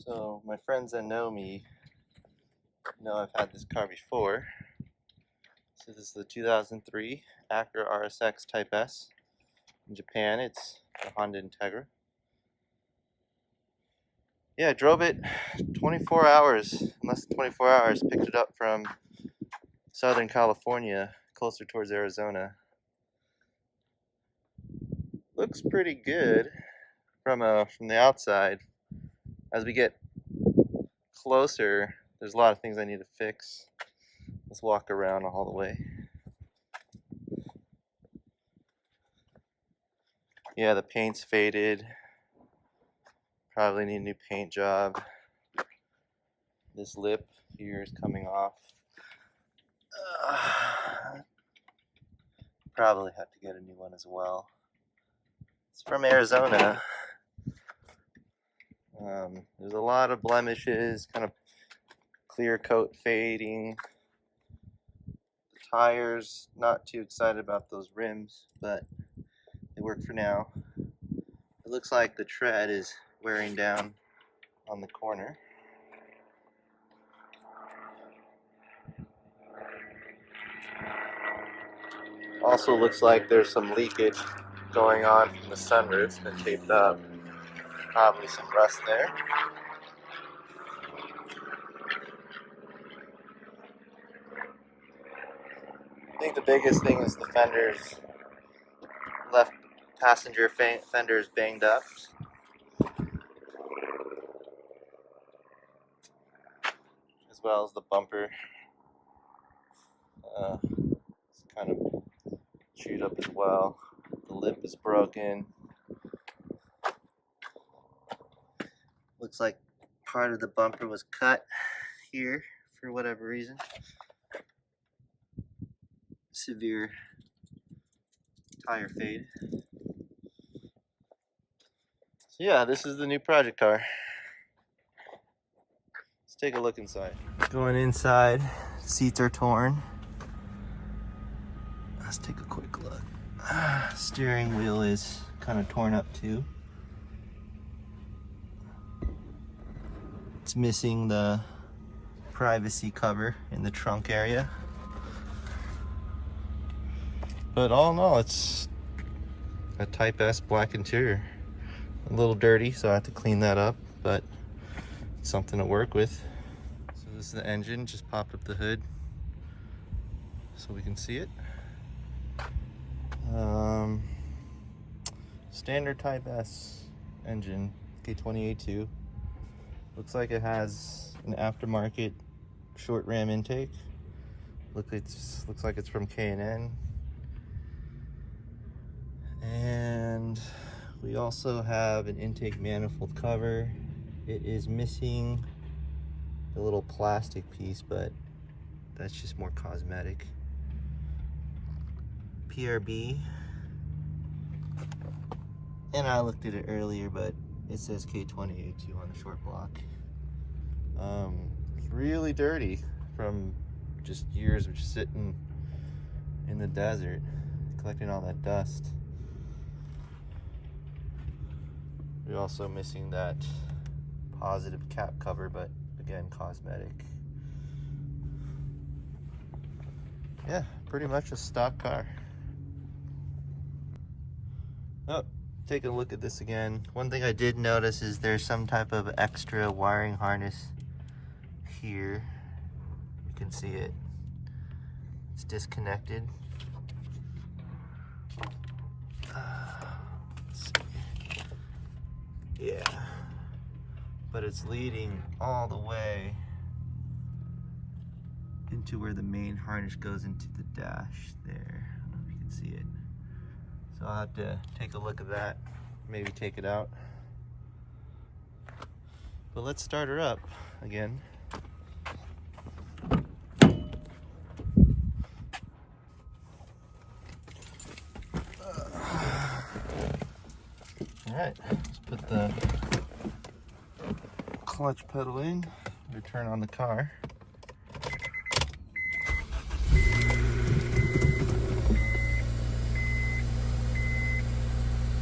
So my friends that know me know I've had this car before. So this is the 2003 Acura RSX Type S. In Japan, it's the Honda Integra. Yeah, I drove it 24 hours, in less than 24 hours. Picked it up from Southern California, closer towards Arizona. Looks pretty good from the outside. As we get closer, there's a lot of things I need to fix. Let's walk around all the way. Yeah, the paint's faded. Probably need a new paint job. This lip here is coming off. Probably have to get a new one as well. It's from Arizona. There's a lot of blemishes, kind of clear coat fading. The tires, not too excited about those rims, but they work for now. It looks like the tread is wearing down on the corner. Also looks like there's some leakage going on from the sunroof. It's been taped up. Probably some rust there. I think the biggest thing is the fenders. Left passenger fenders banged up. As well as the bumper. It's kind of chewed up as well. The lip is broken. Looks like part of the bumper was cut here for whatever reason. Severe tire fade. So yeah, this is the new project car. Let's take a look inside. Going inside, seats are torn. Let's take a quick look. Steering wheel is kind of torn up too. It's missing the privacy cover in the trunk area. But all in all, it's a Type S black interior. A little dirty, so I have to clean that up, but it's something to work with. So this is the engine, just popped up the hood so we can see it. Standard Type S engine, K20A2. Looks like it has an aftermarket short ram intake. Looks like it's from K&N. And we also have an intake manifold cover. It is missing the little plastic piece, but that's just more cosmetic. PRB. And I looked at it earlier, but it says K20A2 on the short block. It's really dirty from just years of just sitting in the desert, collecting all that dust. We're also missing that positive cap cover, but again, cosmetic. Yeah, pretty much a stock car. Oh, take a look at this again. One thing I did notice is there's some type of extra wiring harness here. You can see it. It's disconnected. Let's see. Yeah, but it's leading all the way into where the main harness goes into the dash there. I don't know if you can see it. So I'll have to take a look at that, maybe take it out. But let's start her up again. Alright, let's put the clutch pedal in, return on the car.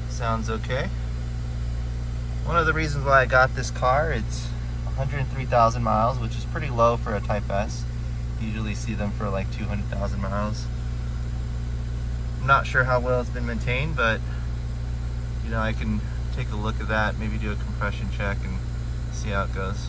Sounds okay. One of the reasons why I got this car, it's 103,000 miles, which is pretty low for a Type S. Usually see them for like 200,000 miles. I'm not sure how well it's been maintained, but you know, I can take a look at that, maybe do a compression check and see how it goes.